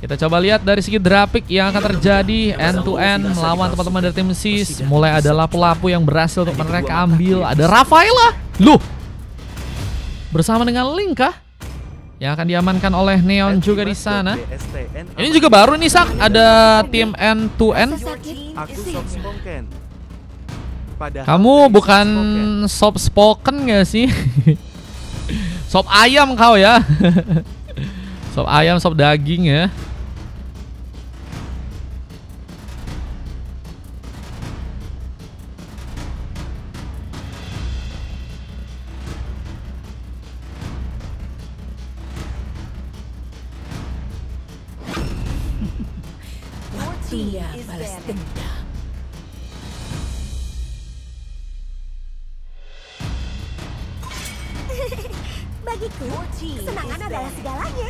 Kita coba lihat dari segi grafik yang akan terjadi end to end melawan teman-teman dari tim SIS. Mulai ada lapu-lapu yang berhasil untuk mereka ambil. Ada Rafaela. Loh. Bersama dengan Link kah? Yang akan diamankan oleh Neon juga di sana. Ini juga baru nih Sak, ada tim end to end. Kamu bukan soft spoken gak sih? Sop ayam kau ya. Sop ayam, sop daging ya. Dia balas dendam. Bagiku, kesenangan adalah segalanya.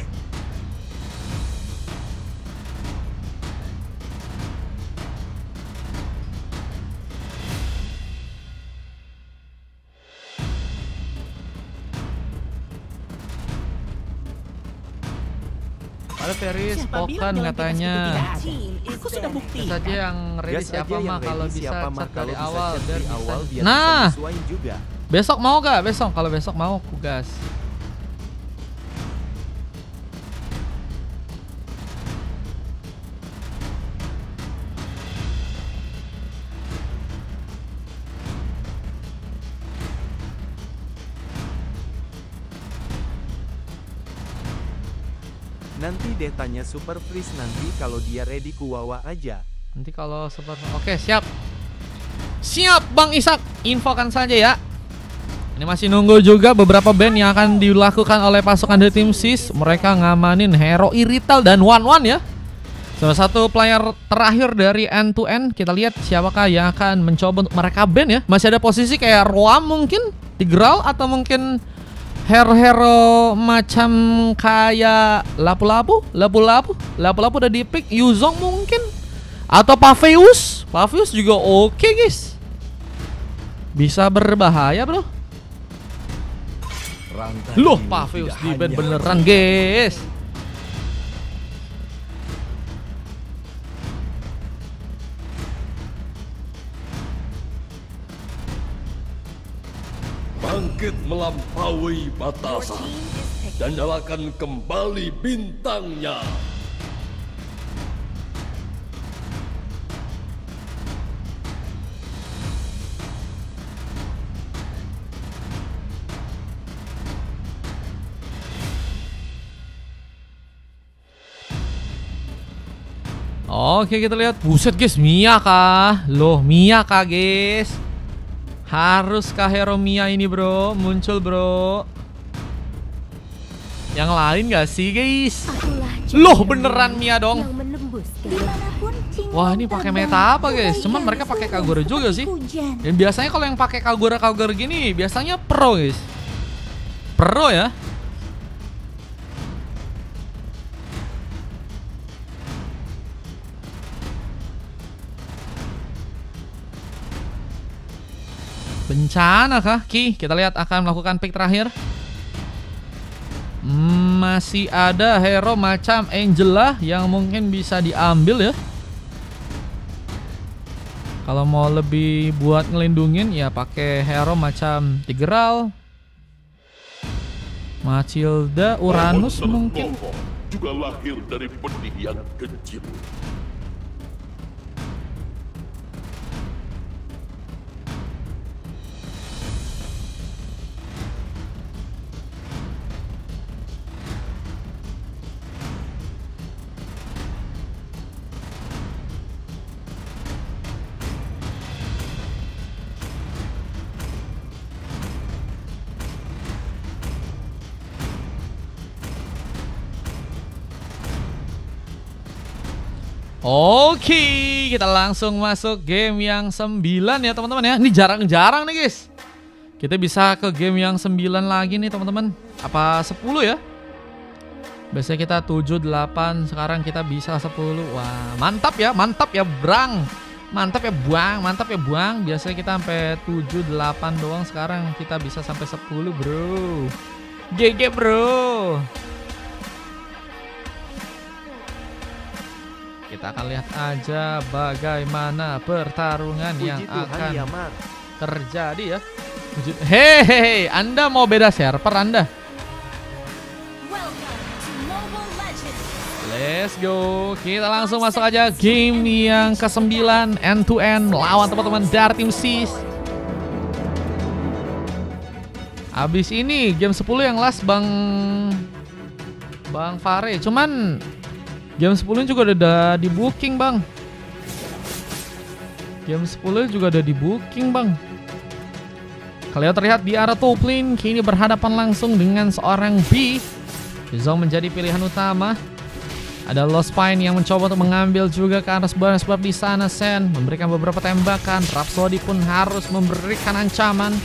Ada very spoken katanya. Aku sudah bukti. Saja yang ready siapa mah kalau bisa chat dari awal biar bisa. Nah, Nah, besok mau gak? Besok kalau besok mau aku gas. nanti deh tanya Super Freeze nanti kalau dia ready ku Wawa aja. Nanti kalau super. Oke, siap. Siap Bang Ishak, infokan saja ya. Ini masih nunggu juga beberapa band yang akan dilakukan oleh pasukan dari tim SIS. Mereka ngamanin Hero Irital dan One ya. Salah satu player terakhir dari end to end. Kita lihat siapakah yang akan mencoba untuk mereka band ya. Masih ada posisi kayak Roam mungkin, Tigral, atau mungkin hero-hero macam kayak Lapu-Lapu udah di pick. Yuzong mungkin, atau Paveus juga oke guys. Bisa berbahaya bro. Loh, Paveus di band beneran guys. Bangkit melampaui batasan dan nyalakan kembali bintangnya. Oke, kita lihat. Buset guys, Mia kah? Loh, Mia kah guys? Haruskah hero Mia ini bro muncul bro? Yang lain gak sih guys? Loh, beneran Mia dong. Wah, ini pakai meta apa guys? Cuman mereka pakai Kagura juga sih. Dan biasanya kalau yang pakai Kagura gini biasanya pro guys. Pro ya. Bencana kah? Ki, kita lihat akan melakukan pick terakhir. Masih ada hero macam Angela yang mungkin bisa diambil ya. Kalau mau lebih buat ngelindungin ya pakai hero macam Tigral, Matilda, Uranus mungkin. Juga lahir dari benih yang kecil. Oke, kita langsung masuk game yang 9 ya teman-teman ya. Ini jarang-jarang nih guys. Kita bisa ke game yang 9 lagi nih teman-teman. Apa 10 ya? Biasanya kita 7, 8, sekarang kita bisa 10. Wah, mantap ya Brang. Mantap ya Buang. Biasanya kita sampai 7, 8 doang, sekarang kita bisa sampai 10 bro. GG bro. Kita akan lihat aja bagaimana pertarungan yang Puji Tuhan akan ya, Mar. terjadi ya. Hehehe, Anda mau beda server Anda? Let's go. Kita langsung masuk aja game yang ke-9 end to end lawan teman-teman dari tim SIS. Abis ini game 10 yang last Bang Fare. Cuman game 10 juga udah di booking Bang. Game 10 juga udah di booking Bang. Kalian terlihat di arah top lane kini berhadapan langsung dengan seorang B. Zhong menjadi pilihan utama. Ada Lost Pine yang mencoba untuk mengambil juga ke arah sebab di sana Sen memberikan beberapa tembakan. Rhapsody pun harus memberikan ancaman.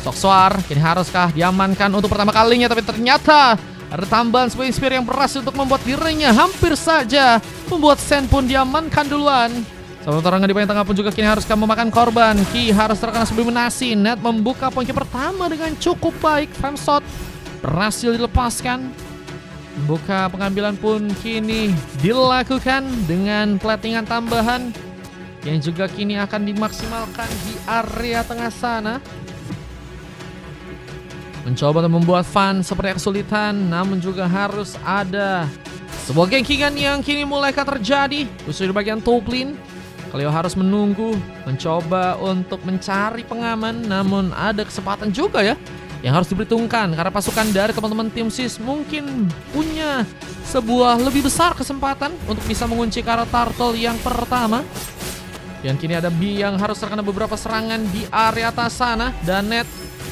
Sokswar kini haruskah diamankan untuk pertama kalinya, tapi ternyata ada tambahan Spring Spear yang berhasil untuk membuat dirinya hampir saja membuat Sen pun diamankan duluan. Sementara di bagian tengah pun juga kini haruskah memakan korban. Ki harus terkena sublimasi. Net membuka poin pertama dengan cukup baik. Frame shot berhasil dilepaskan. Buka pengambilan pun kini dilakukan dengan platingan tambahan yang juga kini akan dimaksimalkan di area tengah sana. Mencoba untuk membuat fun seperti kesulitan, namun juga harus ada sebuah gengkingan yang kini mulai akan terjadi khususnya di bagian top lane. Kalian harus menunggu, mencoba untuk mencari pengaman, namun ada kesempatan juga ya yang harus diperhitungkan karena pasukan dari teman-teman tim SIS mungkin punya sebuah lebih besar kesempatan untuk bisa mengunci ke arah turtle yang pertama. Dan kini ada B yang harus terkena beberapa serangan di area atas sana, dan Net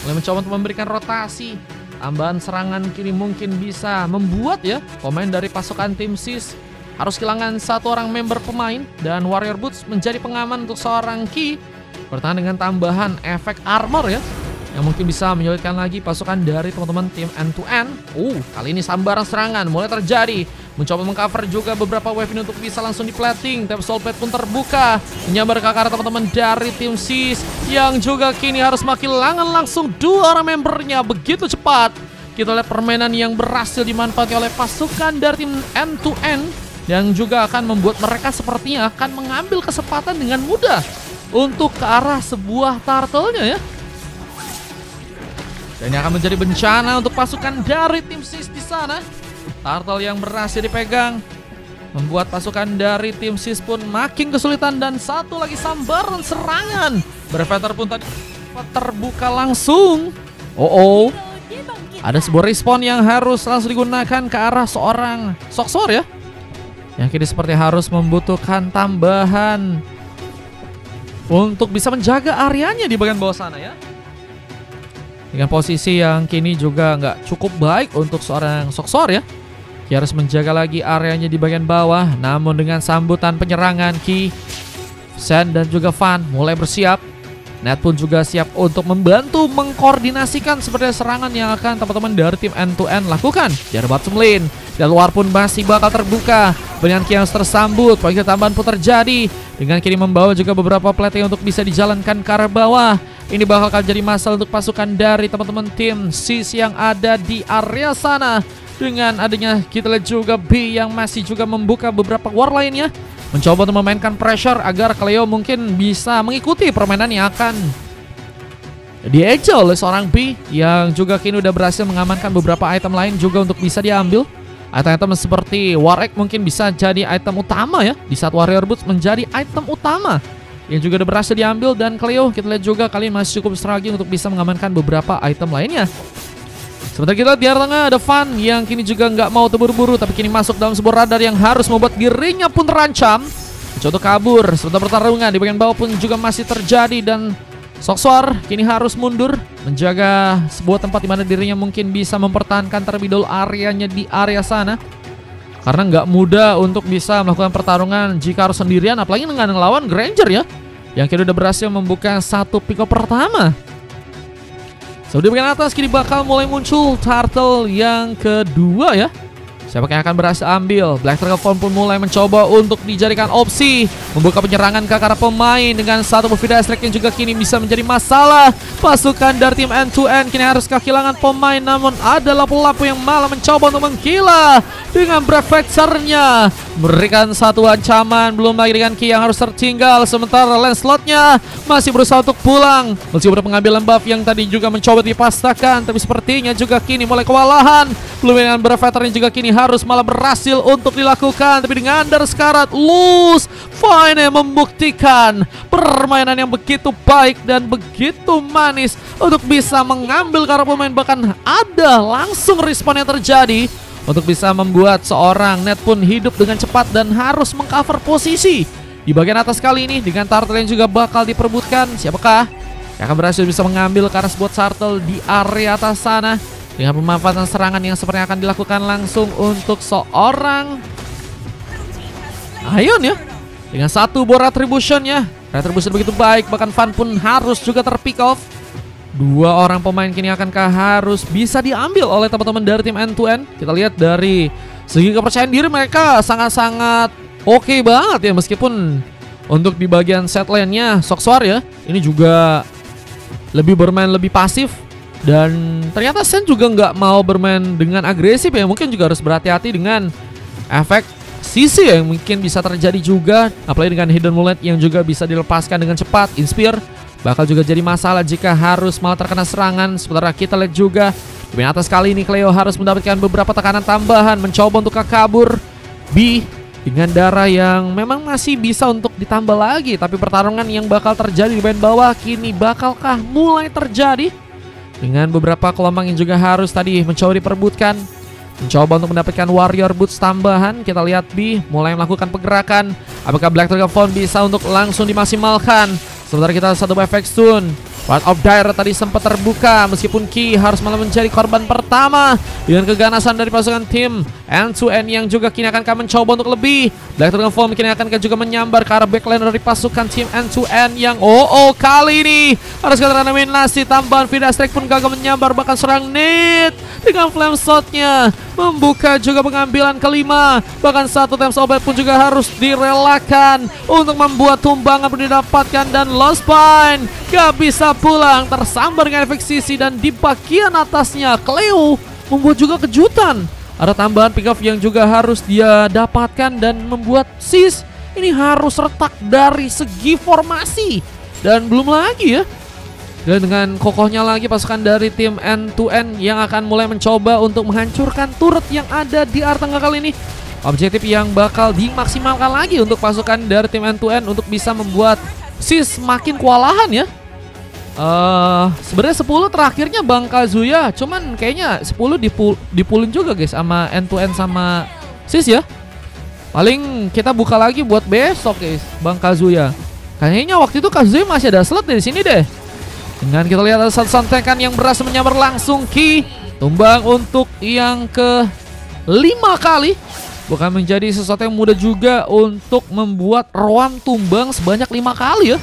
mulai mencoba untuk memberikan rotasi. Tambahan serangan kini mungkin bisa membuat ya pemain dari pasukan tim SIS harus kehilangan satu orang member pemain, dan Warrior Boots menjadi pengaman untuk seorang Ki. Bertahan dengan tambahan efek armor ya yang mungkin bisa menyulitkan lagi pasukan dari teman-teman tim end to end. Kali ini sambaran serangan mulai terjadi. Mencoba mengcover juga beberapa wave ini untuk bisa langsung di plating. Tapi soulpad pun terbuka menyambar ke arah teman-teman dari tim SIS yang juga kini harus kehilangan langsung dua orang membernya begitu cepat. Kita lihat permainan yang berhasil dimanfaatkan oleh pasukan dari tim end to end yang juga akan membuat mereka sepertinya akan mengambil kesempatan dengan mudah untuk ke arah sebuah turtle-nya ya. Dan ini akan menjadi bencana untuk pasukan dari tim SIS di sana. Turtle yang berhasil dipegang membuat pasukan dari tim SIS pun makin kesulitan, dan satu lagi sambaran serangan. Berveter pun tadi terbuka langsung. Ada sebuah respon yang harus langsung digunakan ke arah seorang Soksor ya, yang kini seperti harus membutuhkan tambahan untuk bisa menjaga areanya di bagian bawah sana ya. Dengan posisi yang kini juga nggak cukup baik untuk seorang Soksor ya. Ki harus menjaga lagi areanya di bagian bawah. Namun dengan sambutan penyerangan Ki, Sen dan juga Van mulai bersiap. Net pun juga siap untuk membantu mengkoordinasikan seperti serangan yang akan teman-teman dari tim end to end lakukan di area bottom lane. Dan luar pun masih bakal terbuka dengan Ki yang tersambut. Poin tambahan pun terjadi dengan kini membawa juga beberapa plate untuk bisa dijalankan ke arah bawah. Ini bakal jadi masalah untuk pasukan dari teman-teman tim SIS yang ada di area sana. Dengan adanya kita lihat juga B yang masih juga membuka beberapa war lainnya, mencoba untuk memainkan pressure agar Cleo mungkin bisa mengikuti permainan yang akan dieja oleh seorang B, yang juga kini udah berhasil mengamankan beberapa item lain juga untuk bisa diambil. Item-item seperti War Egg mungkin bisa jadi item utama ya, di saat Warrior Boots menjadi item utama yang juga udah berhasil diambil. Dan Cleo kita lihat juga kali ini masih cukup struggling untuk bisa mengamankan beberapa item lainnya. Sebentar kita di arah tengah ada Van yang kini juga nggak mau terburu-buru, tapi kini masuk dalam sebuah radar yang harus membuat dirinya pun terancam. Mencoba kabur. Sebentar pertarungan di bagian bawah pun juga masih terjadi, dan Sokswar kini harus mundur menjaga sebuah tempat di mana dirinya mungkin bisa mempertahankan terlebih dahulu areanya di area sana. Karena nggak mudah untuk bisa melakukan pertarungan jika harus sendirian, apalagi dengan ngelawan Granger ya, yang kini udah berhasil membuka satu pick up pertama. So, di bagian atas kini bakal mulai muncul turtle yang kedua ya. Siapa yang akan berhasil ambil? Black Dragon Form pun mulai mencoba untuk dijadikan opsi, membuka penyerangan ke arah pemain dengan satu move Strike yang juga kini bisa menjadi masalah. Pasukan dari tim End2End kini harus kehilangan pemain, namun ada lapu-lapu yang malah mencoba untuk menggila dengan Breakfactor-nya. Memberikan satu ancaman, belum lagi dengan Ki yang harus tertinggal. Sementara Lancelot-nya masih berusaha untuk pulang. Meskipun pengambilan buff yang tadi juga mencoba dipasrahkan, tapi sepertinya juga kini mulai kewalahan. Belum dengan Breakfactor yang juga kini harus malah berhasil untuk dilakukan. Tapi dengan Darkarat Luz Fine membuktikan permainan yang begitu baik dan begitu manis untuk bisa mengambil karena pemain, bahkan ada langsung respon yang terjadi untuk bisa membuat seorang Net pun hidup dengan cepat dan harus mengcover posisi di bagian atas kali ini. Dengan turtle yang juga bakal diperebutkan, siapakah yang akan berhasil bisa mengambil ke arah sebuah turtle di area atas sana dengan pemanfaatan serangan yang sepertinya akan dilakukan langsung untuk seorang Ion ya. Dengan satu board retribution-nya, retribution begitu baik, bahkan Van pun harus juga terpick off. Dua orang pemain kini akankah harus bisa diambil oleh teman-teman dari tim End2End. Kita lihat dari segi kepercayaan diri mereka sangat-sangat oke banget ya, meskipun untuk di bagian set lane-nya Soxwar ya, ini juga lebih bermain lebih pasif. Dan ternyata Sen juga nggak mau bermain dengan agresif ya, mungkin juga harus berhati-hati dengan efek sisi yang mungkin bisa terjadi juga, apalagi dengan Hidden Mullet yang juga bisa dilepaskan dengan cepat. Inspire bakal juga jadi masalah jika harus malah terkena serangan. Sementara kita lihat juga di atas kali ini Cleo harus mendapatkan beberapa tekanan tambahan, mencoba untuk kabur. B dengan darah yang memang masih bisa untuk ditambah lagi, tapi pertarungan yang bakal terjadi di bagian bawah kini bakalkah mulai terjadi dengan beberapa gelombang yang juga harus tadi mencoba diperebutkan. Mencoba untuk mendapatkan warrior boots tambahan. Kita lihat B mulai melakukan pergerakan. Apakah Black Dragon Form bisa untuk langsung dimaksimalkan? Sementara kita satu efek stun. Part of Dire tadi sempat terbuka, meskipun Ki harus malah menjadi korban pertama dengan keganasan dari pasukan tim End2End yang juga kini akan mencoba untuk lebih. Black Dragon Form kini akan juga menyambar ke arah backline dari pasukan tim End2End yang kali ini harus kita eliminasi. Tambahan Vida Strike pun gagal menyambar, bahkan serang Nate dengan flame shot-nya membuka juga pengambilan kelima. Bahkan satu Times Obet pun juga harus direlakan untuk membuat tumbangan pun didapatkan, dan Lost Pine gak bisa pulang, tersambar dengan efek sisi. Dan di bagian atasnya Cleo membuat juga kejutan, ada tambahan pick off yang juga harus dia dapatkan dan membuat Sis ini harus retak dari segi formasi. Dan belum lagi ya, dan dengan kokohnya lagi pasukan dari tim End2End yang akan mulai mencoba untuk menghancurkan turret yang ada di area tengah kali ini. Objektif yang bakal dimaksimalkan lagi untuk pasukan dari tim End2End untuk bisa membuat Sis makin kewalahan ya. Sebenarnya 10 terakhirnya Bang Kazuya, cuman kayaknya 10 dipulin juga guys sama End2End sama Sis ya. Paling kita buka lagi buat besok guys Bang Kazuya. Kayaknya waktu itu Kazuya masih ada slot dari sini deh. Dengan kita lihat ada satu santekan yang berhasil menyambar langsung Ki. Tumbang untuk yang ke-5 kali. Bukan menjadi sesuatu yang mudah juga untuk membuat Roam tumbang sebanyak 5 kali ya.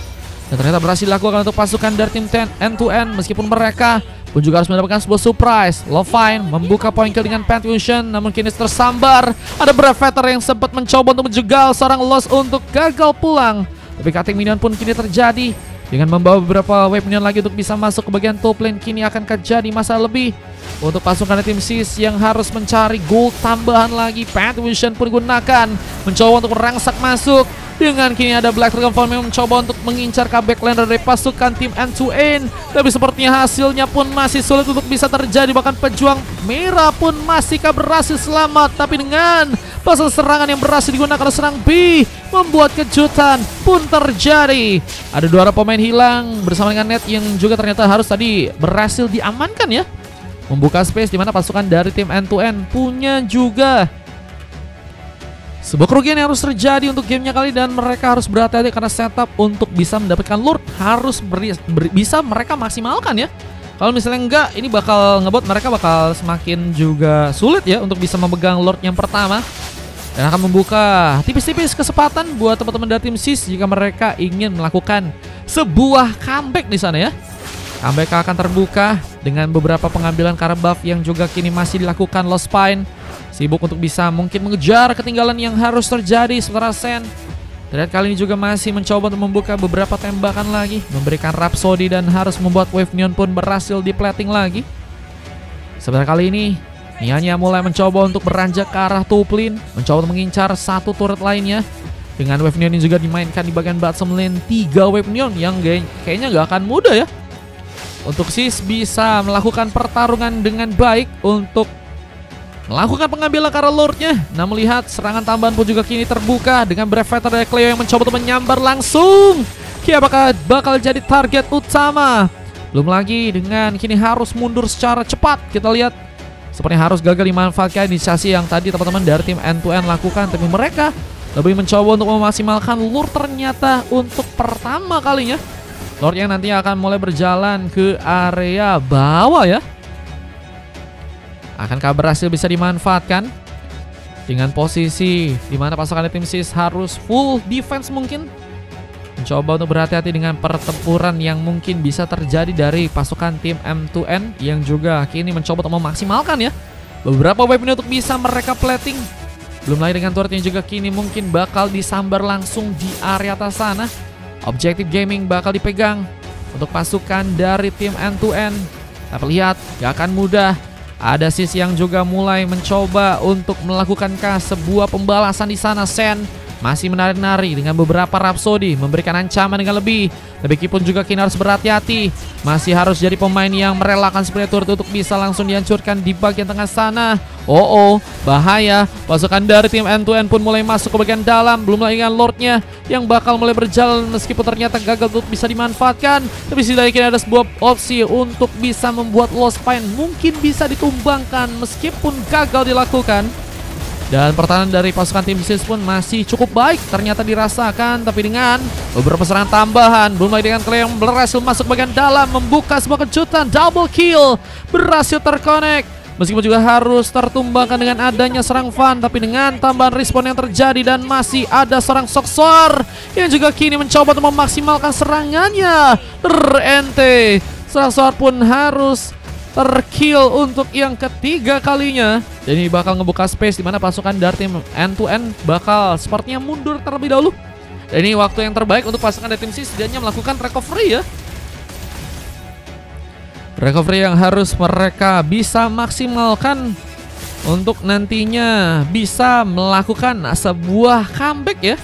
Dan ternyata berhasil dilakukan untuk pasukan dari tim End2End, meskipun mereka pun juga harus mendapatkan sebuah surprise. Lovine membuka point kill dengan Pentuition, namun kini tersambar. Ada Breakfactor yang sempat mencoba untuk menjegal seorang Lost untuk gagal pulang. Tapi cutting minion pun kini terjadi dengan membawa beberapa wave minion lagi untuk bisa masuk ke bagian top lane. Kini akan terjadi masalah lebih untuk pasukan tim Sis yang harus mencari gold tambahan lagi. Pentuition pun digunakan mencoba untuk merangsak masuk. Dengan kini ada Black Dragon Form yang mencoba untuk mengincar ke backline dari pasukan tim End2End. Tapi sepertinya hasilnya pun masih sulit untuk bisa terjadi. Bahkan pejuang merah pun masih berhasil selamat. Tapi dengan pasal serangan yang berhasil digunakan serang B, membuat kejutan pun terjadi. Ada 2 orang pemain hilang bersama dengan Net yang juga ternyata harus tadi berhasil diamankan ya. Membuka space dimana pasukan dari tim End2End punya juga sebuah kerugian yang harus terjadi untuk gamenya kali. Dan mereka harus berhati-hati karena setup untuk bisa mendapatkan Lord harus bisa mereka maksimalkan ya. Kalau misalnya enggak, ini bakal ngebuat mereka bakal semakin juga sulit ya untuk bisa memegang Lord yang pertama. Dan akan membuka tipis-tipis kesempatan buat teman-teman dari tim Sis jika mereka ingin melakukan sebuah comeback di sana ya. Comeback akan terbuka dengan beberapa pengambilan karena buff yang juga kini masih dilakukan Lost Pine. sibuk untuk bisa mungkin mengejar ketinggalan yang harus terjadi. Sementara Sen terlihat kali ini juga masih mencoba untuk membuka beberapa tembakan lagi, memberikan Rhapsody dan harus membuat Wave Neon pun berhasil di-plating lagi. Sebentar kali ini Nianya mulai mencoba untuk beranjak ke arah top lane, mencoba untuk mengincar satu turret lainnya. Dengan Wave Neon ini juga dimainkan di bagian bottom lane, 3 Wave Neon yang kayaknya gak akan mudah ya untuk Sis bisa melakukan pertarungan dengan baik untuk melakukan pengambilan ke arah Lordnya. Nah, melihat serangan tambahan pun juga kini terbuka dengan Brave Fighter dari Cleo yang mencoba untuk menyambar langsung. Ki apakah bakal jadi target utama? Belum lagi dengan kini harus mundur secara cepat. Kita lihat sepertinya harus gagal dimanfaatkan inisiasi yang tadi teman-teman dari tim End2End lakukan. Tapi mereka lebih mencoba untuk memaksimalkan Lord ternyata untuk pertama kalinya. Lord yang nantinya akan mulai berjalan ke area bawah ya. Akankah berhasil bisa dimanfaatkan dengan posisi di mana pasukan tim Sis harus full defense mungkin? Mencoba untuk berhati-hati dengan pertempuran yang mungkin bisa terjadi dari pasukan tim M2N yang juga kini mencoba untuk memaksimalkan ya beberapa weapon untuk bisa mereka plating. Belum lagi dengan turret yang juga kini mungkin bakal disambar langsung di area atas sana. Objektif gaming bakal dipegang untuk pasukan dari tim End2End. Tapi lihat gak akan mudah. Ada Sis yang juga mulai mencoba untuk melakukan sebuah pembalasan di sana. Sen masih menari-nari dengan beberapa Rhapsody, memberikan ancaman dengan lebih. Tapi Ki pun juga kini harus berhati-hati. Masih harus jadi pemain yang merelakan seperti turret untuk bisa langsung dihancurkan di bagian tengah sana. Bahaya. Pasukan dari tim End2End pun mulai masuk ke bagian dalam. Belum lagi dengan Lordnya yang bakal mulai berjalan meskipun ternyata gagal untuk bisa dimanfaatkan. Tapi setidaknya kini ada sebuah opsi untuk bisa membuat Lost Pine mungkin bisa ditumbangkan meskipun gagal dilakukan. Dan pertahanan dari pasukan tim Sis pun masih cukup baik ternyata dirasakan. Tapi dengan beberapa serangan tambahan, belum lagi dengan Cleo yang berhasil masuk bagian dalam, membuka sebuah kejutan, double kill, berhasil terkonek. Meskipun juga harus tertumbangkan dengan adanya serang Van. Tapi dengan tambahan respon yang terjadi dan masih ada seorang Soksor yang juga kini mencoba untuk memaksimalkan serangannya. Ente Soksor pun harus terkill untuk yang ketiga kalinya. Dan ini bakal ngebuka space di mana pasukan dari tim End2End bakal sepertinya mundur terlebih dahulu. Dan ini waktu yang terbaik untuk pasukan dari tim Sis setidaknya melakukan recovery ya. Recovery yang harus mereka bisa maksimalkan untuk nantinya bisa melakukan sebuah comeback ya.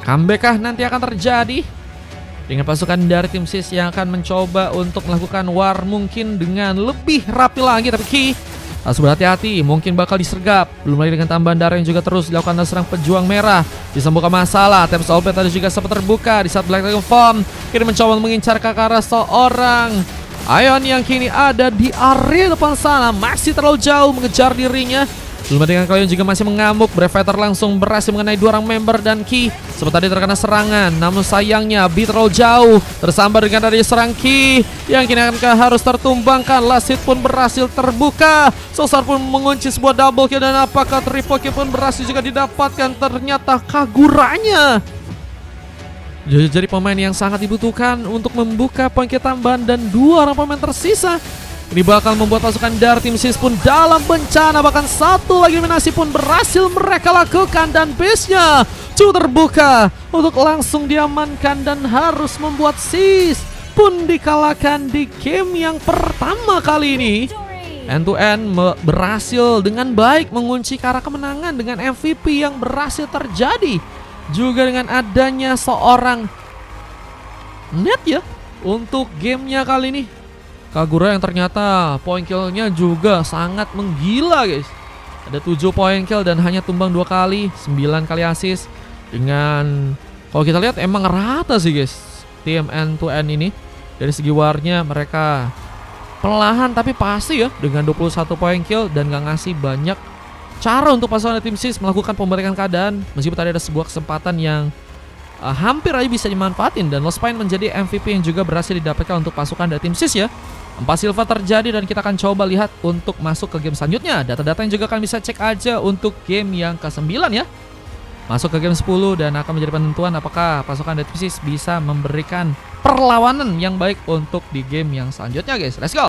Comeback kah nanti akan terjadi dengan pasukan dari tim Sis yang akan mencoba untuk melakukan war mungkin dengan lebih rapi lagi. Tapi Ki harus berhati-hati, mungkin bakal disergap. Belum lagi dengan tambahan darah yang juga terus dilakukan oleh serang pejuang merah. Bisa membuka masalah. Temps Olpet tadi juga sempat terbuka di saat Black Dragon Form kini mencoba mengincar ke arah seorang Ion yang kini ada di area depan sana. Masih terlalu jauh mengejar dirinya. Belum dengan kalian juga masih mengamuk. Brave Fighter langsung berhasil mengenai 2 orang member dan Ki sempat tadi terkena serangan. Namun sayangnya Bi terlalu jauh, tersambar dengan dari serang Ki yang kini akan harus tertumbangkan. Last hit pun berhasil terbuka. Soksor pun mengunci sebuah double kill. Dan apakah triple kill pun berhasil juga didapatkan? Ternyata Kaguranya jadi pemain yang sangat dibutuhkan untuk membuka poin tambahan. Dan 2 orang pemain tersisa ini bakal membuat pasukan dari tim Sis pun dalam bencana. Bahkan satu lagi eliminasi pun berhasil mereka lakukan. Dan base-nya cukup terbuka untuk langsung diamankan. Dan harus membuat Sis pun dikalahkan di game yang pertama kali ini. End2End berhasil dengan baik mengunci ke arah kemenangan dengan MVP yang berhasil terjadi. Juga dengan adanya seorang net ya untuk gamenya kali ini. Kagura yang ternyata poin killnya juga sangat menggila guys. Ada 7 poin kill dan hanya tumbang 2 kali, 9 kali assist. Dengan kalau kita lihat emang rata sih guys tim End2End ini. Dari segi warnya mereka perlahan tapi pasti ya dengan 21 poin kill dan gak ngasih banyak cara untuk pasukan tim Sis melakukan pembalikan keadaan. Meskipun tadi ada sebuah kesempatan yang hampir aja bisa dimanfaatin. Dan Lost Pine menjadi MVP yang juga berhasil didapatkan untuk pasukan dari tim Sis ya. 4 silver terjadi dan kita akan coba lihat untuk masuk ke game selanjutnya. Data-data yang juga kalian bisa cek aja untuk game yang ke-9 ya. Masuk ke game 10 dan akan menjadi penentuan apakah pasukan dari tim Sis bisa memberikan perlawanan yang baik untuk di game yang selanjutnya guys. Let's go!